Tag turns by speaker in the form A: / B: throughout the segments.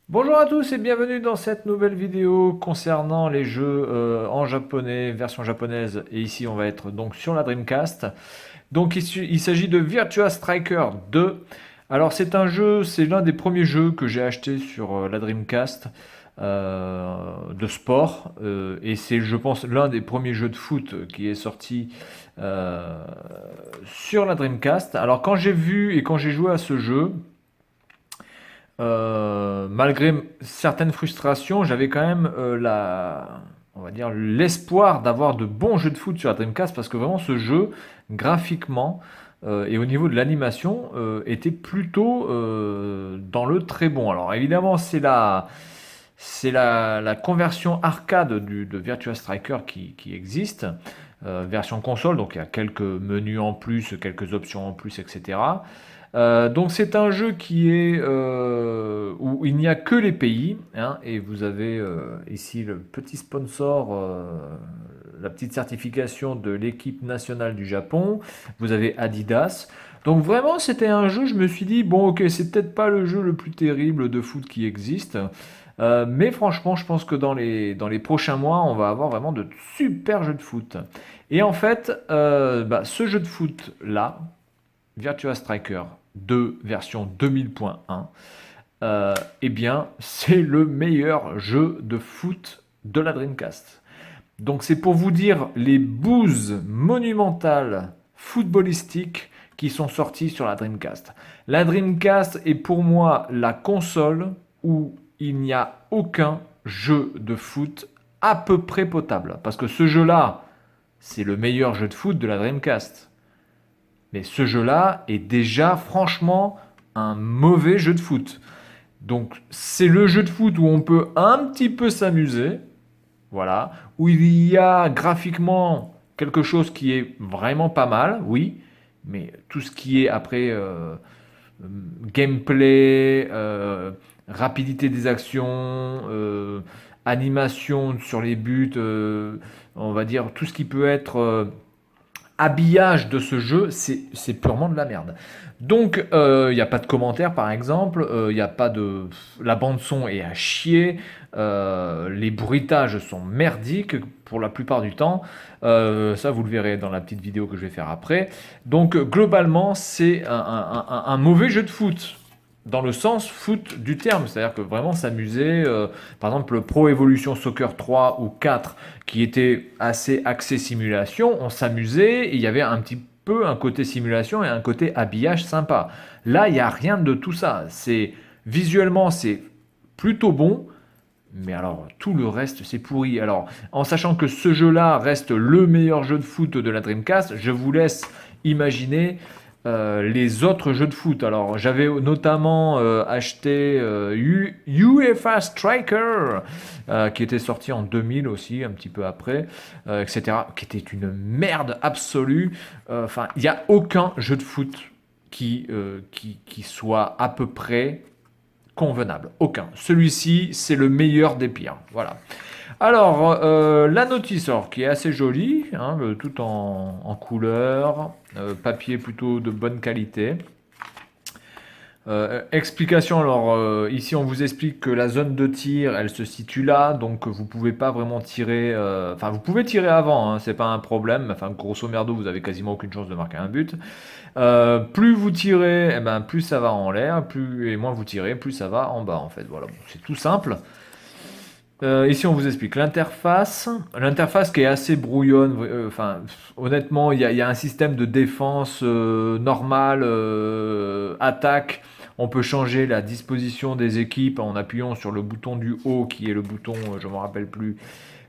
A: Bonjour à tous et bienvenue dans cette nouvelle vidéo concernant les jeux en japonais, version japonaise. Et ici, on va être donc sur la Dreamcast. Donc, il s'agit de Virtua Striker 2. Alors, c'est un jeu, c'est l'un des premiers jeux que j'ai acheté sur la Dreamcast de sport. Et c'est, je pense, l'un des premiers jeux de foot qui est sorti euh, sur la Dreamcast. Alors, quand j'ai vu et quand j'ai joué à ce jeu, malgré certaines frustrations, j'avais quand même on va dire, l'espoir d'avoir de bons jeux de foot sur la Dreamcast parce que vraiment ce jeu, graphiquement et au niveau de l'animation, était plutôt dans le très bon. Alors évidemment, c'est la conversion arcade de Virtua Striker qui existe, version console, donc il y a quelques menus en plus, quelques options en plus, etc. Donc c'est un jeu qui est où il n'y a que les pays, hein, et vous avez ici le petit sponsor, la petite certification de l'équipe nationale du Japon. Vous avez Adidas. Donc vraiment c'était un jeu, je me suis dit bon ok c'est peut-être pas le jeu le plus terrible de foot qui existe, mais franchement je pense que dans les prochains mois on va avoir vraiment de super jeux de foot. Et en fait ce jeu de foot là, Virtua Striker 2 version 2000.1, eh bien, c'est le meilleur jeu de foot de la Dreamcast. Donc c'est pour vous dire les bouses monumentales footballistiques qui sont sorties sur la Dreamcast. La Dreamcast est pour moi la console où il n'y a aucun jeu de foot à peu près potable. Parce que ce jeu-là, c'est le meilleur jeu de foot de la Dreamcast. Mais ce jeu-là est déjà franchement un mauvais jeu de foot. Donc c'est le jeu de foot où on peut un petit peu s'amuser, voilà, où il y a graphiquement quelque chose qui est vraiment pas mal, oui, mais tout ce qui est après gameplay, rapidité des actions, animation sur les buts, on va dire tout ce qui peut être habillage de ce jeu, c'est purement de la merde. Donc, il n'y a pas de commentaires, par exemple. Il n'y a pas de. La bande-son est à chier. Les bruitages sont merdiques pour la plupart du temps. Ça, vous le verrez dans la petite vidéo que je vais faire après. Donc, globalement, c'est un mauvais jeu de foot dans le sens foot du terme, c'est-à-dire que vraiment s'amuser, par exemple le Pro Evolution Soccer 3 ou 4 qui était assez axé simulation, on s'amusait et il y avait un petit peu un côté simulation et un côté habillage sympa. Là, il n'y a rien de tout ça. C'est visuellement c'est plutôt bon, mais alors tout le reste c'est pourri. Alors en sachant que ce jeu-là reste le meilleur jeu de foot de la Dreamcast, je vous laisse imaginer les autres jeux de foot. Alors, j'avais notamment acheté UEFA Striker, qui était sorti en 2000 aussi, un petit peu après, etc., qui était une merde absolue. Enfin, il n'y a aucun jeu de foot qui soit à peu près convenable. Aucun. Celui-ci, c'est le meilleur des pires. Voilà. Alors, la notice, alors, qui est assez jolie, hein, tout en couleur, papier plutôt de bonne qualité. Explication, alors ici on vous explique que la zone de tir elle se situe là, donc vous pouvez pas vraiment tirer, enfin vous pouvez tirer avant, hein, c'est pas un problème, enfin grosso merdo vous avez quasiment aucune chance de marquer un but. Plus vous tirez, eh ben, plus ça va en l'air, plus et moins vous tirez, plus ça va en bas en fait, voilà, bon, c'est tout simple. Ici, on vous explique l'interface. L'interface qui est assez brouillonne. Enfin, honnêtement, il y a un système de défense normal, attaque. On peut changer la disposition des équipes en appuyant sur le bouton du haut, qui est le bouton, je ne me rappelle plus,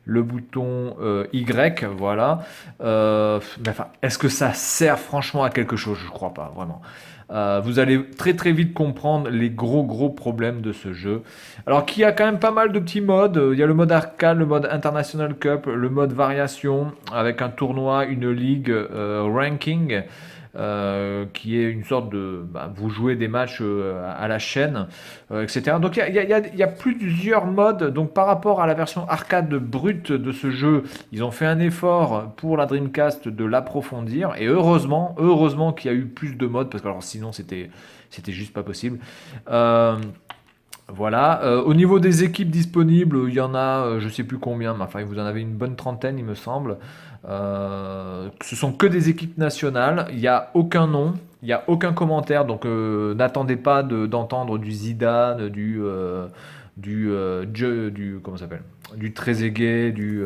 A: le bouton Y. Voilà. Mais enfin, est-ce que ça sert franchement à quelque chose? Je ne crois pas, vraiment. Vous allez très très vite comprendre les gros problèmes de ce jeu. Alors qu'il y a quand même pas mal de petits modes. Il y a le mode arcade, le mode International Cup, le mode variation avec un tournoi, une ligue, ranking. Qui est une sorte de... vous jouez des matchs à la chaîne, etc. Donc il y a plusieurs modes. Donc par rapport à la version arcade brute de ce jeu, ils ont fait un effort pour la Dreamcast de l'approfondir. Et heureusement qu'il y a eu plus de modes, parce que alors, sinon c'était juste pas possible. Euh, Voilà. Au niveau des équipes disponibles, il y en a, je sais plus combien, mais enfin, vous en avez une bonne trentaine, il me semble. Ce sont que des équipes nationales. Il n'y a aucun nom, il n'y a aucun commentaire. Donc, n'attendez pas d'entendre du Zidane, comment ça s'appelle? Du Trezeguet, du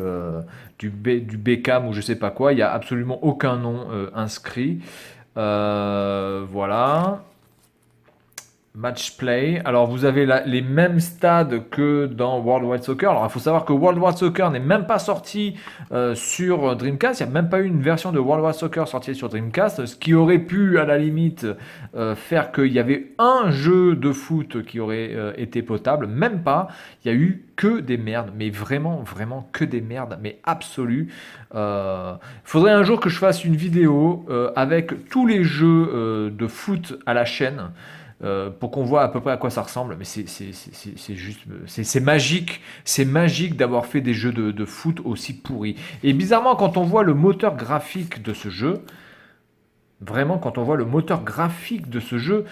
A: Beckham ou je sais pas quoi. Il n'y a absolument aucun nom inscrit. Voilà. Match play. Alors, vous avez les mêmes stades que dans World Wide Soccer. Alors, il faut savoir que World Wide Soccer n'est même pas sorti sur Dreamcast. Il n'y a même pas eu une version de World Wide Soccer sortie sur Dreamcast, ce qui aurait pu, à la limite, faire qu'il y avait un jeu de foot qui aurait été potable. Même pas. Il y a eu que des merdes, mais vraiment, vraiment que des merdes, mais absolues. Faudrait un jour que je fasse une vidéo avec tous les jeux de foot à la chaîne. Pour qu'on voit à peu près à quoi ça ressemble. Mais c'est juste, c'est magique d'avoir fait des jeux de foot aussi pourris. Et bizarrement, quand on voit le moteur graphique de ce jeu, vraiment, quand on voit le moteur graphique de ce jeu,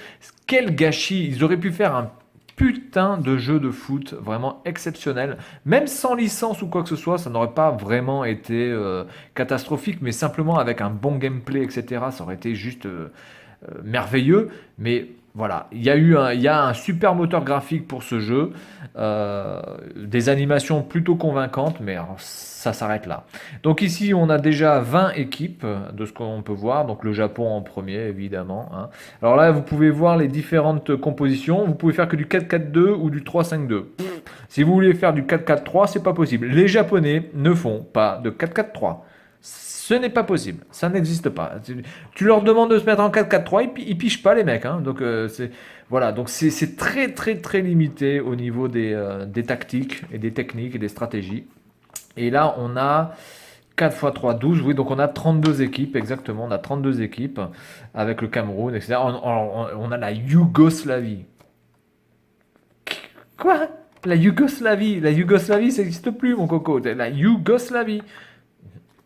A: quel gâchis! Ils auraient pu faire un putain de jeu de foot vraiment exceptionnel. Même sans licence ou quoi que ce soit, ça n'aurait pas vraiment été catastrophique, mais simplement avec un bon gameplay, etc., ça aurait été juste merveilleux. Mais voilà, il y a un super moteur graphique pour ce jeu, des animations plutôt convaincantes, mais alors, ça s'arrête là. Donc ici, on a déjà 20 équipes de ce qu'on peut voir, donc le Japon en premier, évidemment, hein. Alors là, vous pouvez voir les différentes compositions, vous pouvez faire que du 4-4-2 ou du 3-5-2. Si vous voulez faire du 4-4-3, c'est pas possible. Les Japonais ne font pas de 4-4-3. Ce n'est pas possible, ça n'existe pas. Tu leur demandes de se mettre en 4-4-3, ils pichent pas les mecs, hein. Donc voilà, donc c'est très très très limité au niveau des tactiques et des techniques et des stratégies. Et là, on a 4 x 3, 12, oui, donc on a 32 équipes, exactement, on a 32 équipes avec le Cameroun, etc. On a la Yougoslavie. Quoi? La Yougoslavie, ça n'existe plus, mon coco. La Yougoslavie.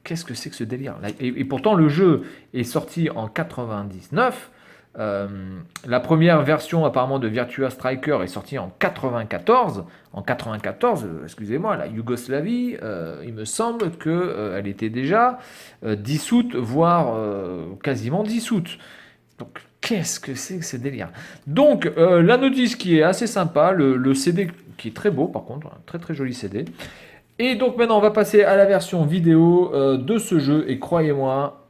A: Qu'est-ce que c'est que ce délire? Et pourtant, le jeu est sorti en 99. La première version apparemment de Virtua Striker est sortie en 94. En 94, excusez-moi, la Yougoslavie, il me semble qu'elle était déjà dissoute, voire quasiment dissoute. Donc, qu'est-ce que c'est que ce délire? Donc, la notice qui est assez sympa, le CD qui est très beau par contre, un très très joli CD. Et donc maintenant on va passer à la version vidéo de ce jeu et croyez-moi,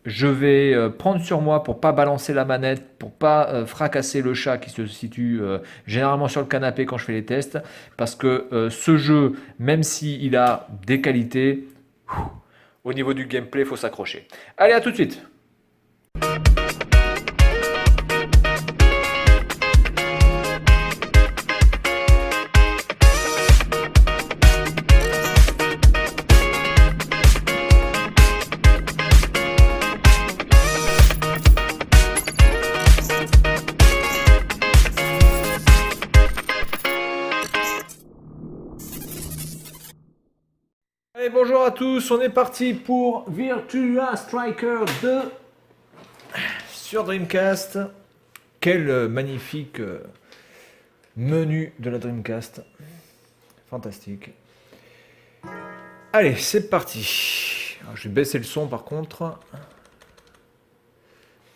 A: je vais prendre sur moi pour pas balancer la manette, pour pas fracasser le chat qui se situe généralement sur le canapé quand je fais les tests, parce que ce jeu, même s'il a des qualités, au niveau du gameplay, il faut s'accrocher. Allez, à tout de suite. Allez, bonjour à tous, on est parti pour Virtua Striker 2 sur Dreamcast. Quel magnifique menu de la Dreamcast. Fantastique. Allez, c'est parti. Alors, je vais baisser le son par contre.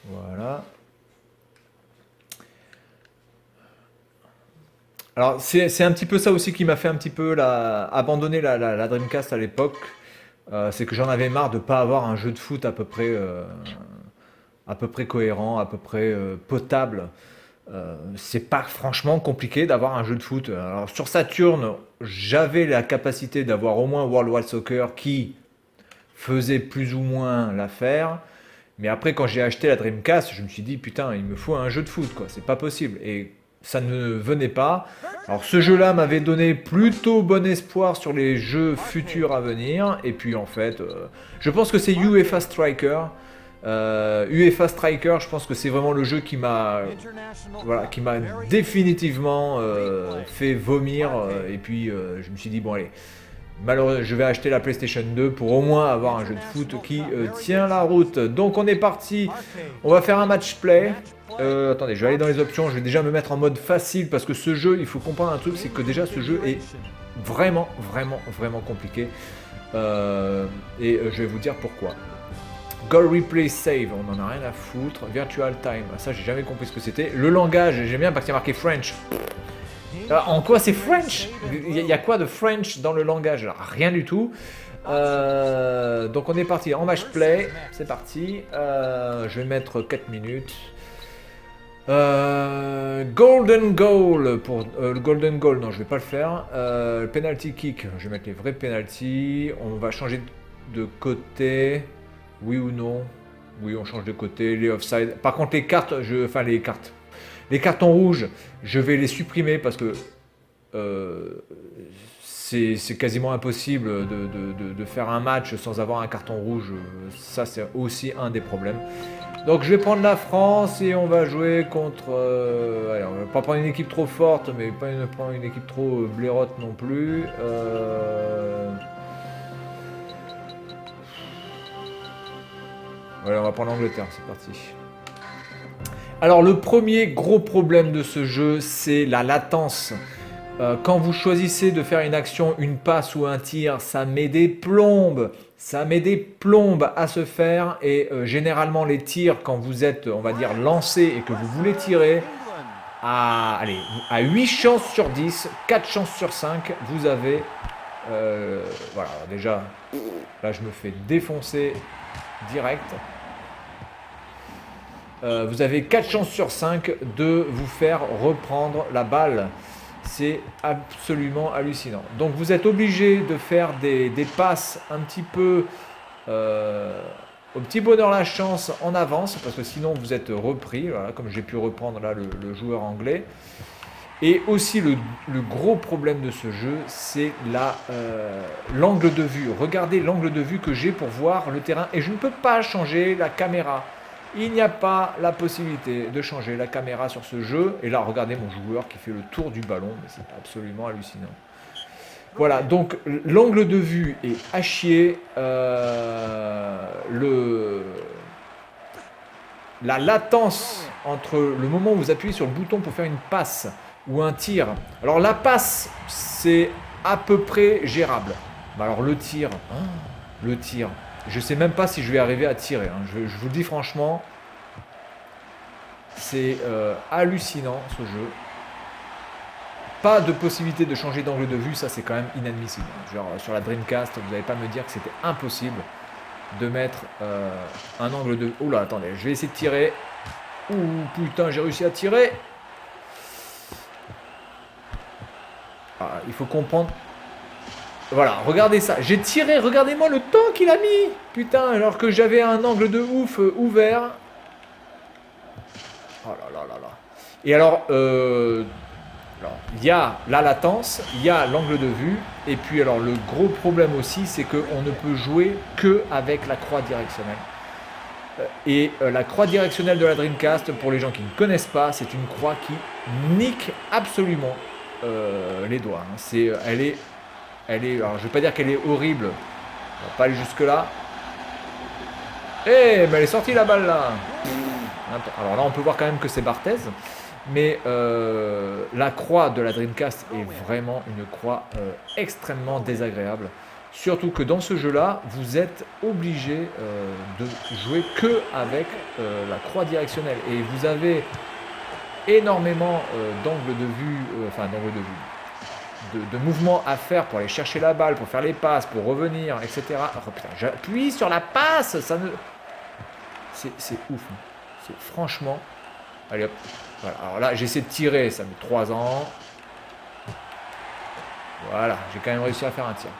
A: Voilà. Alors, c'est un petit peu ça aussi qui m'a fait un petit peu abandonner la Dreamcast à l'époque. C'est que j'en avais marre de ne pas avoir un jeu de foot à peu près cohérent, à peu près potable. C'est pas franchement compliqué d'avoir un jeu de foot. Alors, sur Saturn, j'avais la capacité d'avoir au moins World Wide Soccer qui faisait plus ou moins l'affaire. Mais après, quand j'ai acheté la Dreamcast, je me suis dit, putain, il me faut un jeu de foot, quoi. C'est pas possible. Et ça ne venait pas. Alors ce jeu-là m'avait donné plutôt bon espoir sur les jeux futurs à venir. Et puis en fait, je pense que c'est UEFA Striker. UEFA Striker, je pense que c'est vraiment le jeu qui m'a définitivement fait vomir. Et puis je me suis dit, bon allez, malheureusement, je vais acheter la PlayStation 2 pour au moins avoir un jeu de foot qui tient la route. Donc on est parti, on va faire un match play. Attendez, je vais aller dans les options, je vais déjà me mettre en mode facile parce que ce jeu, il faut comprendre un truc, c'est que déjà ce jeu est vraiment compliqué. Je vais vous dire pourquoi. Goal Replay Save, on en a rien à foutre. Virtual Time, ça j'ai jamais compris ce que c'était. Le langage, j'aime bien parce qu'il y a marqué French. En quoi c'est French? Il y a quoi de French dans le langage? Alors, rien du tout. Donc on est parti en match play, c'est parti. Je vais mettre 4 minutes. Golden goal pour le golden goal, non je vais pas le faire. Penalty kick, je vais mettre les vrais penalty. On va changer de côté, oui ou non? Oui, on change de côté. Les offside. Par contre les cartes, les cartons rouges, je vais les supprimer parce que c'est quasiment impossible de faire un match sans avoir un carton rouge. Ça c'est aussi un des problèmes. Donc je vais prendre la France et on va jouer contre... allez, on va pas prendre une équipe trop forte, mais pas prendre une équipe trop blairotte non plus. Voilà, on va prendre l'Angleterre, c'est parti. Alors le premier gros problème de ce jeu, c'est la latence. Quand vous choisissez de faire une action, une passe ou un tir, ça met des plombes. Ça met des plombes à se faire et généralement les tirs, quand vous êtes, on va dire, lancé et que vous voulez tirer, à 8 chances sur 10, 4 chances sur 5, vous avez... voilà, déjà, là je me fais défoncer direct. Vous avez 4 chances sur 5 de vous faire reprendre la balle. C'est absolument hallucinant. Donc vous êtes obligé de faire des passes un petit peu au petit bonheur la chance en avance, parce que sinon vous êtes repris, voilà, comme j'ai pu reprendre là le joueur anglais. Et aussi le gros problème de ce jeu, c'est l'angle de vue. Regardez l'angle de vue que j'ai pour voir le terrain et je ne peux pas changer la caméra. Il n'y a pas la possibilité de changer la caméra sur ce jeu. Et là, regardez mon joueur qui fait le tour du ballon. Mais c'est absolument hallucinant. Voilà, donc l'angle de vue est à chier. La latence entre le moment où vous appuyez sur le bouton pour faire une passe ou un tir. Alors la passe, c'est à peu près gérable. Mais alors le tir... je sais même pas si je vais arriver à tirer. Hein. Je vous le dis franchement, c'est hallucinant ce jeu. Pas de possibilité de changer d'angle de vue, ça c'est quand même inadmissible. Genre sur la Dreamcast, vous n'allez pas me dire que c'était impossible de mettre un angle de... Oula, attendez, je vais essayer de tirer. Ouh, putain, j'ai réussi à tirer. Ah, il faut comprendre... Voilà, regardez ça. J'ai tiré, regardez-moi le temps qu'il a mis. Putain, alors que j'avais un angle de ouf ouvert. Oh là là là là. Et alors, il y a la latence, il y a l'angle de vue. Et puis, alors, le gros problème aussi, c'est qu'on ne peut jouer que avec la croix directionnelle. Et la croix directionnelle de la Dreamcast, pour les gens qui ne connaissent pas, c'est une croix qui nique absolument les doigts. Hein. Alors je vais pas dire qu'elle est horrible, on va pas aller jusque là. Mais elle est sortie la balle là. Alors là on peut voir quand même que c'est Barthez, mais la croix de la Dreamcast est vraiment une croix extrêmement désagréable. Surtout que dans ce jeu là, vous êtes obligé de jouer que avec la croix directionnelle. Et vous avez énormément d'angles de vue, de mouvements à faire pour aller chercher la balle, pour faire les passes, pour revenir, etc. Oh putain, j'appuie sur la passe, ça ne... C'est ouf. Hein. C'est franchement... Allez hop. Voilà. Alors là, j'essaie de tirer, ça met 3 ans. Voilà, j'ai quand même réussi à faire un tir.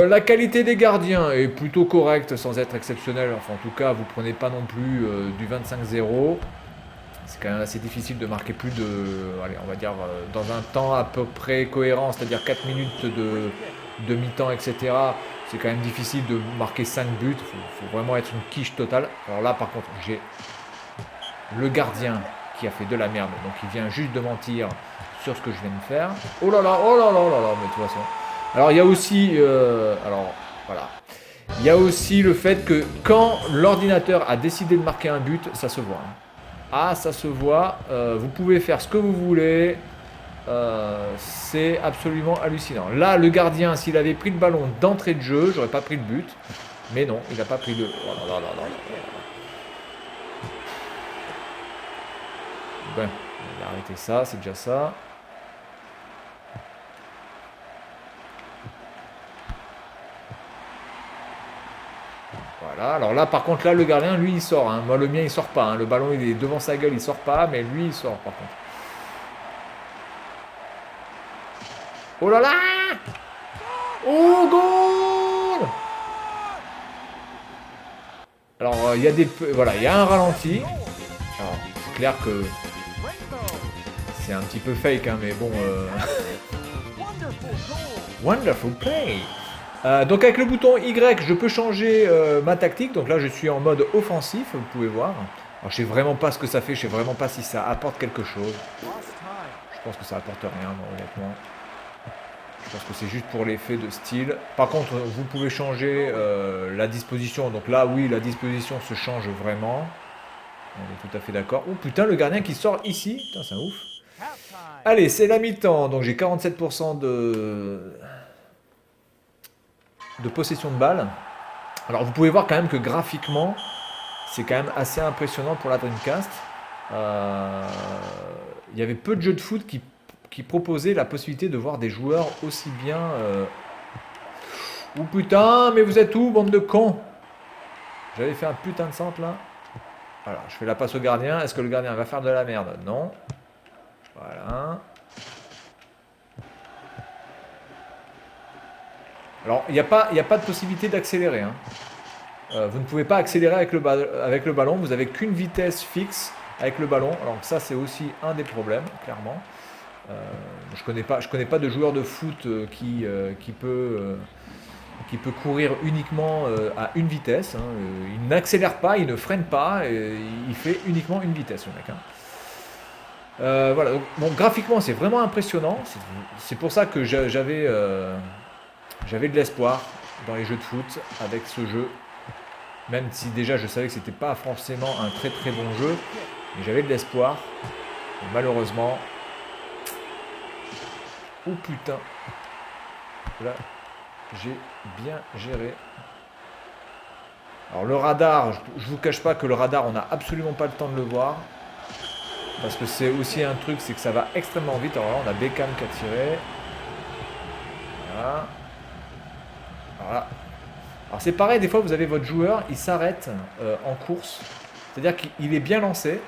A: La qualité des gardiens est plutôt correcte sans être exceptionnelle. Enfin, en tout cas, vous prenez pas non plus du 25-0. C'est quand même assez difficile de marquer plus de, allez, on va dire, dans un temps à peu près cohérent, c'est-à-dire 4 minutes de mi-temps, etc. C'est quand même difficile de marquer 5 buts. Il faut vraiment être une quiche totale. Alors là, par contre, j'ai le gardien qui a fait de la merde. Donc, il vient juste de mentir sur ce que je viens de faire. Oh là là, oh là là, oh là là, mais de toute façon. Alors, il y a aussi... alors, voilà. Il y a aussi le fait que quand l'ordinateur a décidé de marquer un but, ça se voit. Hein. Ah, ça se voit. Vous pouvez faire ce que vous voulez. C'est absolument hallucinant. Là, le gardien, s'il avait pris le ballon d'entrée de jeu, j'aurais pas pris le but. Mais non, il n'a pas pris le... Oh là là là là là. Ben, il a arrêté ça, c'est déjà ça. Voilà, alors là par contre là le gardien lui il sort, hein. Moi le mien il sort pas, hein. Le ballon il est devant sa gueule, il sort pas, mais lui il sort par contre. Oh là là! Oh goal! Alors il y a des... Voilà, il y a un ralenti. Alors c'est clair que c'est un petit peu fake, hein, mais bon... Wonderful play! Donc avec le bouton Y, je peux changer ma tactique. Donc là, je suis en mode offensif, vous pouvez voir. Alors, je sais vraiment pas ce que ça fait, je sais vraiment pas si ça apporte quelque chose. Je pense que ça apporte rien, moi, honnêtement. Je pense que c'est juste pour l'effet de style. Par contre, vous pouvez changer la disposition. Donc là, oui, la disposition se change vraiment. On est tout à fait d'accord. Oh putain, le gardien qui sort ici. Putain, c'est un ouf. Allez, c'est la mi-temps. Donc j'ai 47% de possession de balle. Alors vous pouvez voir quand même que graphiquement, c'est quand même assez impressionnant pour la Dreamcast. Il y avait peu de jeux de foot qui proposaient la possibilité de voir des joueurs aussi bien... Oh putain, mais vous êtes où, bande de cons? J'avais fait un putain de centre là. Alors, je fais la passe au gardien. Est-ce que le gardien va faire de la merde? Non. Voilà. Alors, il n'y a pas de possibilité d'accélérer. Hein. Vous ne pouvez pas accélérer avec le ballon. Vous n'avez qu'une vitesse fixe avec le ballon. Alors ça, c'est aussi un des problèmes, clairement. Je connais pas de joueur de foot qui peut courir uniquement à une vitesse. Hein. Il n'accélère pas, il ne freine pas. Il fait uniquement une vitesse, le mec. Hein. Voilà. Donc, bon, graphiquement, c'est vraiment impressionnant. C'est pour ça que j'avais de l'espoir dans les jeux de foot avec ce jeu. Même si déjà je savais que c'était pas forcément un très très bon jeu. Mais j'avais de l'espoir. Et malheureusement... Oh putain. Là, j'ai bien géré. Alors le radar, je vous cache pas que le radar, on n'a absolument pas le temps de le voir. Parce que c'est aussi un truc, c'est que ça va extrêmement vite. Alors là, on a Beckham qui a tiré. Voilà. Voilà. Alors c'est pareil, des fois vous avez votre joueur, il s'arrête en course. C'est-à-dire qu'il est bien lancé,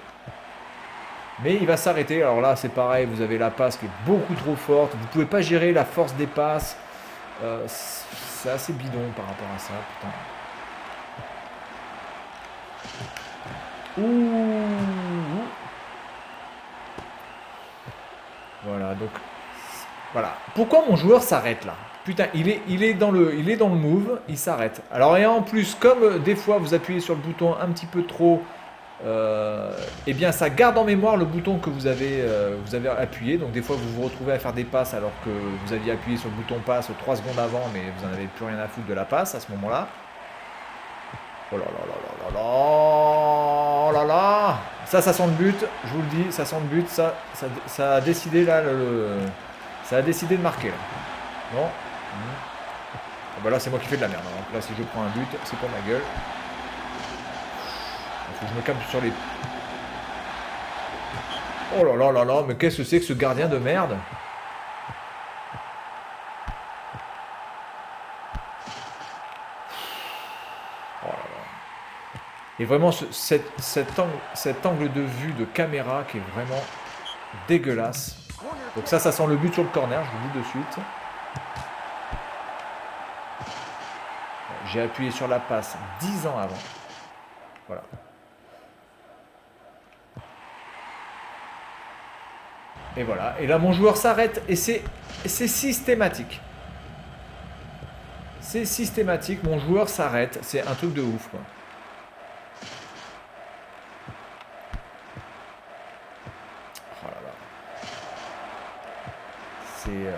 A: mais il va s'arrêter. Alors là c'est pareil, vous avez la passe qui est beaucoup trop forte. Vous ne pouvez pas gérer la force des passes. C'est assez bidon par rapport à ça, putain. Ouh. Voilà, donc... Voilà. Pourquoi mon joueur s'arrête là? Putain, il est dans le move, il s'arrête. Alors et en plus, comme des fois vous appuyez sur le bouton un petit peu trop, eh bien ça garde en mémoire le bouton que vous avez appuyé. Donc des fois vous vous retrouvez à faire des passes alors que vous aviez appuyé sur le bouton passe 3 secondes avant, mais vous n'en avez plus rien à foutre de la passe à ce moment-là. Oh là là là là là là. Oh là là. Ça sent le but, je vous le dis, ça sent le but. Ça a décidé là ça a décidé de marquer là. Non. Ah bah là c'est moi qui fais de la merde. Donc là si je prends un but, c'est pour ma gueule. Il faut que je me calme sur les... Oh là là là là, mais qu'est-ce que c'est que ce gardien de merde? Oh là là. Et vraiment cet angle de vue de caméra qui est vraiment dégueulasse. Donc ça sent le but sur le corner, je vous le dis de suite. J'ai appuyé sur la passe 10 ans avant. Voilà. Et voilà. Et là, mon joueur s'arrête et c'est systématique. C'est systématique. Mon joueur s'arrête. C'est un truc de ouf, quoi. Oh là là. C'est...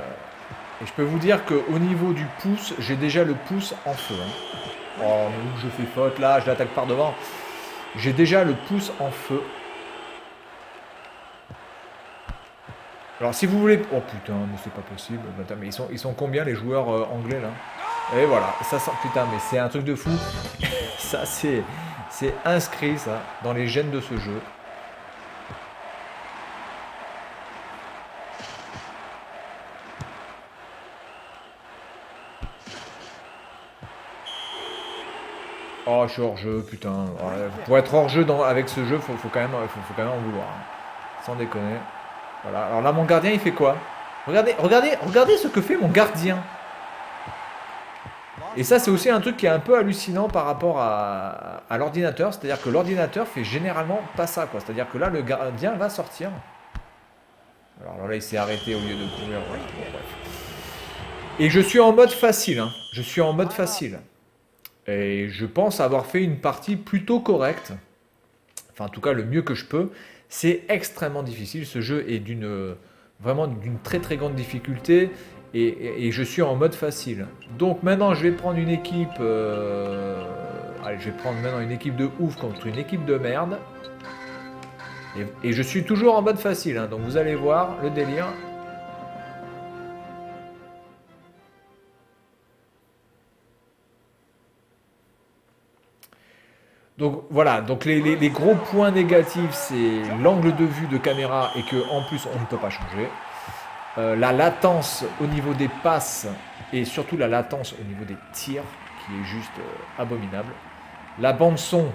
A: Et je peux vous dire qu'au niveau du pouce, j'ai déjà le pouce en feu. Hein. Oh, mais où je fais faute là, je l'attaque par devant. J'ai déjà le pouce en feu. Alors si vous voulez... Oh putain, mais c'est pas possible. Attends, mais ils sont combien les joueurs anglais là? Et voilà, ça sent... Putain, mais c'est un truc de fou. Ça c'est inscrit ça dans les gènes de ce jeu. Oh, je suis hors jeu, putain. Ouais, pour être hors jeu avec ce jeu, faut quand même en vouloir, hein. Sans déconner. Voilà. Alors là, mon gardien, il fait quoi? Regardez ce que fait mon gardien. Et ça, c'est aussi un truc qui est un peu hallucinant par rapport à l'ordinateur. C'est-à-dire que l'ordinateur fait généralement pas ça, quoi. C'est-à-dire que là, le gardien va sortir. Alors là, il s'est arrêté au lieu de courir. Voilà. Bon, bref. Et je suis en mode facile, hein. Je suis en mode facile. Et je pense avoir fait une partie plutôt correcte. Enfin, en tout cas, le mieux que je peux. C'est extrêmement difficile. Ce jeu est vraiment d'une très très grande difficulté. Et je suis en mode facile. Donc maintenant, je vais prendre une équipe... Allez, je vais prendre maintenant une équipe de ouf contre une équipe de merde. Et je suis toujours en mode facile, hein. Donc vous allez voir le délire. Donc voilà, donc les gros points négatifs, c'est l'angle de vue de caméra et que en plus on ne peut pas changer. La latence au niveau des passes et surtout la latence au niveau des tirs qui est juste abominable. La bande son,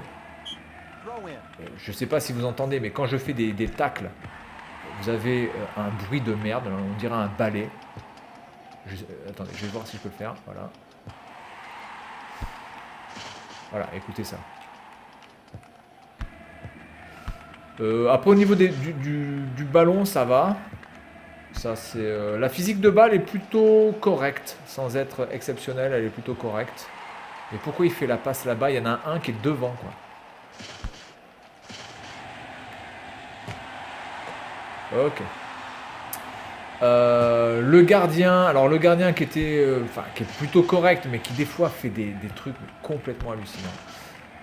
A: je ne sais pas si vous entendez, mais quand je fais des tacles, vous avez un bruit de merde, on dirait un balai. Attendez, je vais voir si je peux le faire, voilà. Voilà, écoutez ça. Après au niveau du ballon, ça va. Ça c'est la physique de balle est plutôt correcte, sans être exceptionnelle, elle est plutôt correcte. Et pourquoi il fait la passe là-bas? Il y en a un qui est devant, quoi. Ok. Le gardien, alors le gardien qui était, qui est plutôt correct, mais qui des fois fait des trucs complètement hallucinants.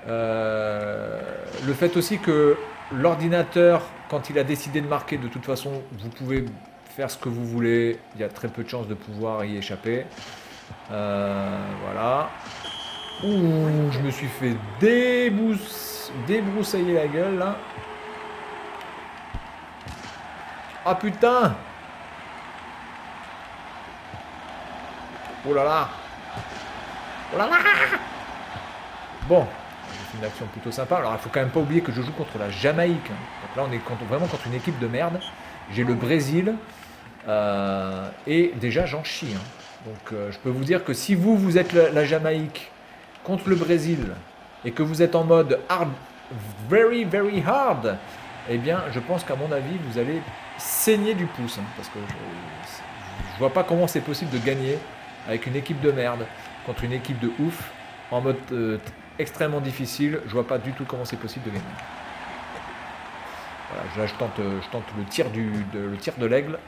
A: Le fait aussi que l'ordinateur, quand il a décidé de marquer, de toute façon, vous pouvez faire ce que vous voulez. Il y a très peu de chances de pouvoir y échapper. Voilà. Ouh, je me suis fait débroussailler la gueule là. Ah putain! Oh là là! Oh là là! Bon, c'est une action plutôt sympa. Alors il faut quand même pas oublier que je joue contre la Jamaïque, hein. Donc là on est vraiment contre une équipe de merde. J'ai le Brésil. Et déjà j'en chie, hein. Donc je peux vous dire que si vous êtes la Jamaïque contre le Brésil et que vous êtes en mode hard, very very hard, eh bien je pense qu'à mon avis vous allez saigner du pouce, hein, parce que je vois pas comment c'est possible de gagner avec une équipe de merde contre une équipe de ouf en mode extrêmement difficile. Je vois pas du tout comment c'est possible de gagner. Voilà, là je tente le tir de l'aigle.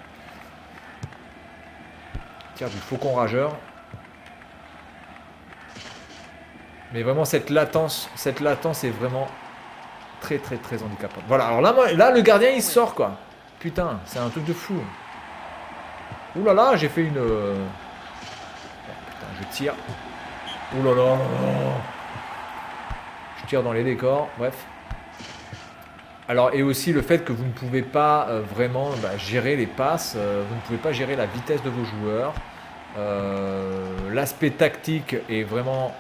A: Tir du faucon rageur. Mais vraiment cette latence est vraiment très très très handicapante. Voilà, alors là le gardien il sort, quoi. Putain, c'est un truc de fou. Ouh là là, j'ai fait une... Oh, putain, je tire. Ouh là là. Je tire dans les décors, bref. Alors, et aussi le fait que vous ne pouvez pas vraiment gérer les passes, vous ne pouvez pas gérer la vitesse de vos joueurs. L'aspect tactique est vraiment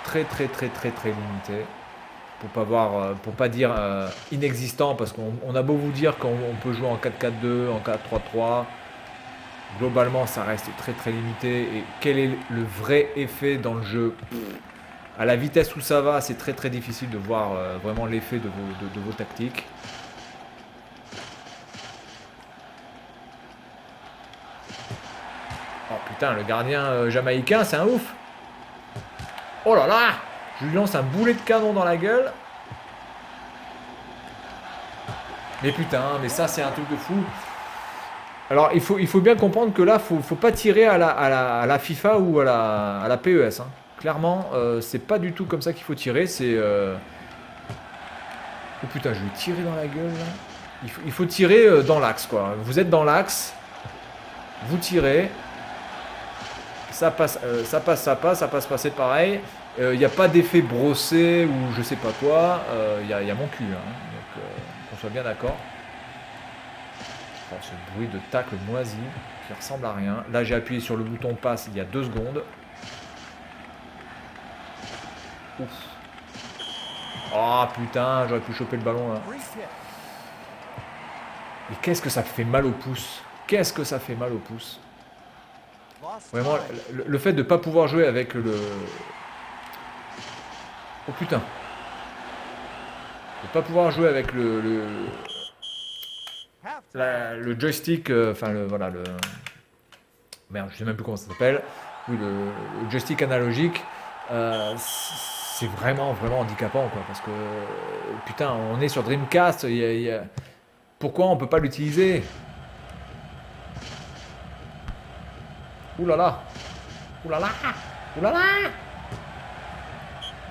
A: très très très très très limité. Pour pas dire inexistant, parce qu'on a beau vous dire qu'on peut jouer en 4-4-2, en 4-3-3. Globalement, ça reste très très limité. Et quel est le vrai effet dans le jeu? À la vitesse où ça va, c'est très très difficile de voir vraiment l'effet de vos tactiques. Oh putain, le gardien jamaïcain, c'est un ouf. Oh là là! Je lui lance un boulet de canon dans la gueule. Mais putain, mais ça c'est un truc de fou. Alors il faut bien comprendre que là, faut pas tirer à la FIFA ou à la PES, hein. Clairement, c'est pas du tout comme ça qu'il faut tirer. C'est... Oh putain, je vais tirer dans la gueule là. Il faut tirer dans l'axe, quoi. Vous êtes dans l'axe, vous tirez, ça passe, ça passe, ça passe pas, c'est pareil. Il n'y a pas d'effet brossé ou je sais pas quoi. Il y a mon cul, hein. Donc qu'on soit bien d'accord. Oh, ce bruit de tacle moisi qui ressemble à rien. Là, j'ai appuyé sur le bouton passe il y a 2 secondes. Ouf. Oh putain, j'aurais pu choper le ballon là. Et qu'est-ce que ça fait mal au pouce. Qu'est-ce que ça fait mal au pouce. Vraiment, le fait de ne pas pouvoir jouer avec le... Oh putain. De ne pas pouvoir jouer avec le joystick, enfin voilà, le... Merde, je sais même plus comment ça s'appelle. Oui, le joystick analogique. C'est vraiment handicapant, quoi, parce que putain, on est sur Dreamcast, pourquoi on peut pas l'utiliser? Ouh là là, ouh là là, ouh là là.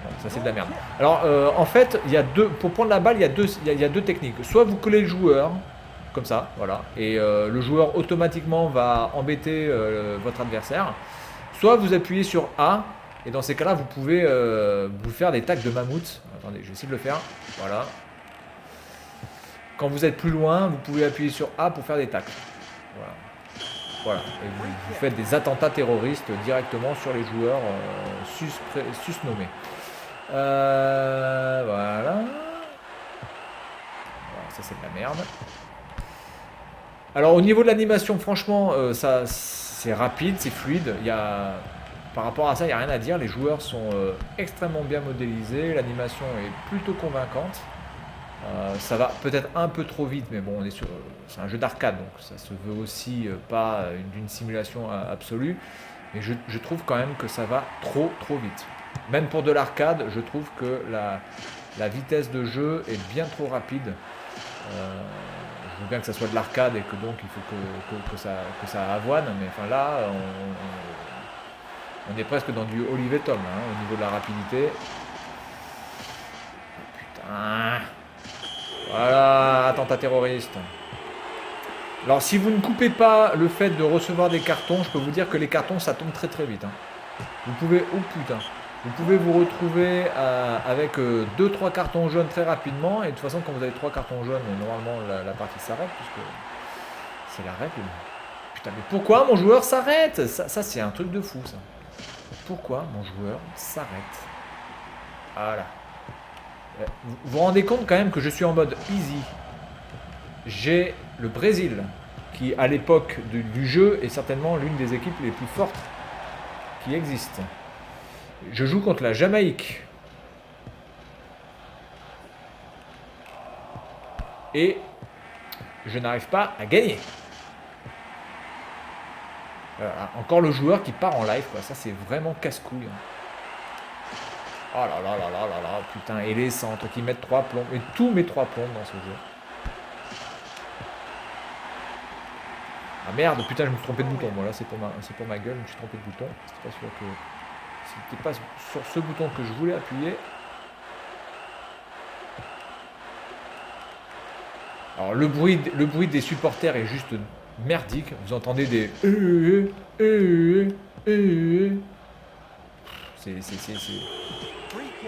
A: Bon, ça c'est de la merde. Alors en fait, il y a pour prendre la balle, il y a deux techniques. Soit vous collez le joueur comme ça, voilà, et le joueur automatiquement va embêter votre adversaire. Soit vous appuyez sur A. Et dans ces cas-là, vous pouvez vous faire des tacles de mammouth. Attendez, je vais essayer de le faire. Voilà. Quand vous êtes plus loin, vous pouvez appuyer sur A pour faire des tacles. Voilà. Voilà. Et vous faites des attentats terroristes directement sur les joueurs susnommés. Voilà. Voilà. Ça, c'est de la merde. Alors, au niveau de l'animation, franchement, ça, c'est rapide, c'est fluide. Par rapport à ça, il n'y a rien à dire. Les joueurs sont extrêmement bien modélisés. L'animation est plutôt convaincante. Ça va peut-être un peu trop vite, mais bon, c'est un jeu d'arcade, donc ça se veut aussi pas d'une simulation absolue. Mais je trouve quand même que ça va trop vite. Même pour de l'arcade, je trouve que la vitesse de jeu est bien trop rapide. Je veux bien que ça soit de l'arcade et que donc il faut que ça avoine, mais enfin là, on est presque dans du Olivier Tom, hein, au niveau de la rapidité. Putain. Voilà, attentat terroriste. Alors si vous ne coupez pas le fait de recevoir des cartons, je peux vous dire que les cartons ça tombe très vite. Hein. Vous pouvez, oh putain, vous pouvez vous retrouver avec 2-3 cartons jaunes très rapidement. Et de toute façon quand vous avez 3 cartons jaunes, normalement la partie s'arrête puisque c'est la règle. Putain, mais pourquoi mon joueur s'arrête? Ça c'est un truc de fou ça. Pourquoi mon joueur s'arrête? Voilà. Vous vous rendez compte quand même que je suis en mode easy. J'ai le Brésil qui à l'époque du jeu est certainement l'une des équipes les plus fortes qui existent. Je joue contre la Jamaïque. Et je n'arrive pas à gagner. Voilà, encore le joueur qui part en live, quoi. Ça c'est vraiment casse-couille. Oh là là là là là là, putain, et les centres qui mettent 3 plombs, et tous mes 3 plombs dans ce jeu. Ah merde, putain, je me suis trompé de bouton. Voilà, c'est pour ma gueule, je me suis trompé de bouton. C'était pas sûr que c'était pas sur ce bouton que je voulais appuyer. Alors le bruit des supporters est juste merdique. Vous entendez des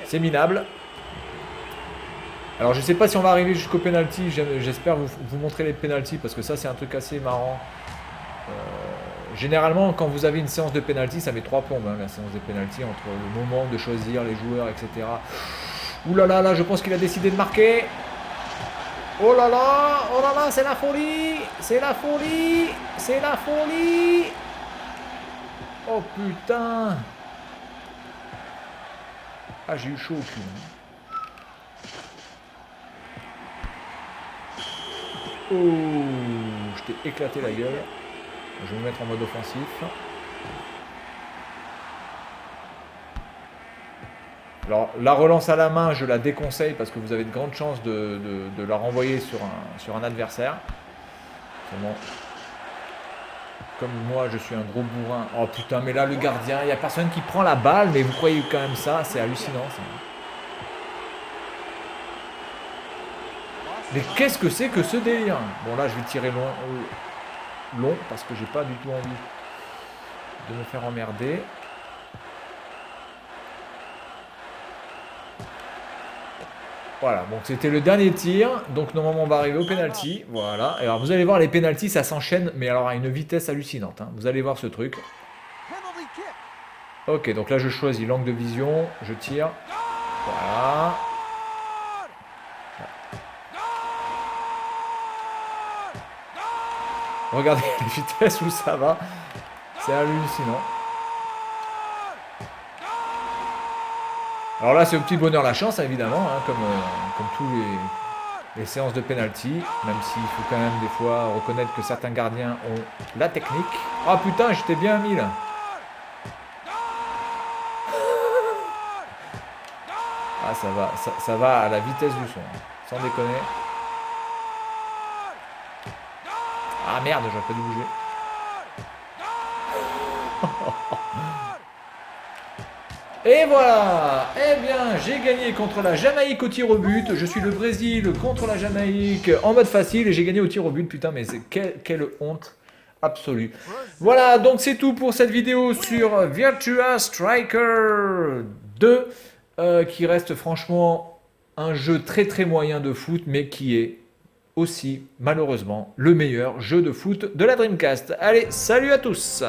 A: c'est minable. Alors je sais pas si on va arriver jusqu'au penalty. J'espère vous montrer les penalties parce que ça c'est un truc assez marrant. Généralement quand vous avez une séance de penalty, ça met 3 plombes, hein, la séance de penalty, entre le moment de choisir les joueurs, etc. Ouh là là, je pense qu'il a décidé de marquer. Oh là là, c'est la folie, c'est la folie, c'est la folie. Oh putain. Ah, j'ai eu chaud au cul. Oh, je t'ai éclaté la gueule. Je vais me mettre en mode offensif. Alors, la relance à la main, je la déconseille parce que vous avez de grandes chances de la renvoyer sur un adversaire. Seulement, comme moi, je suis un gros bourrin. Oh putain, mais là, le gardien, il n'y a personne qui prend la balle, mais vous croyez quand même ça? C'est hallucinant, ça. Mais qu'est-ce que c'est que ce délire? Bon là je vais tirer long parce que j'ai pas du tout envie de me faire emmerder. Voilà, donc c'était le dernier tir. Donc normalement on va arriver au penalty. Voilà. Et alors vous allez voir les penalties ça s'enchaîne, mais alors à une vitesse hallucinante. Hein. Vous allez voir ce truc. Ok, donc là je choisis l'angle de vision, je tire. Voilà. Regardez la vitesse où ça va. C'est hallucinant. Alors là, c'est au petit bonheur la chance, évidemment, hein, comme tous les séances de penalty, même s'il faut quand même des fois reconnaître que certains gardiens ont la technique. Ah putain, j'étais bien mis là. Ah, ça va à la vitesse du son, hein, sans déconner. Ah merde, j'aurais pas dû bouger. Et voilà. Eh bien, j'ai gagné contre la Jamaïque au tir au but. Je suis le Brésil contre la Jamaïque en mode facile et j'ai gagné au tir au but. Putain, mais c'est quelle honte absolue. Voilà, donc c'est tout pour cette vidéo sur Virtua Striker 2, qui reste franchement un jeu très très moyen de foot, mais qui est aussi, malheureusement, le meilleur jeu de foot de la Dreamcast. Allez, salut à tous!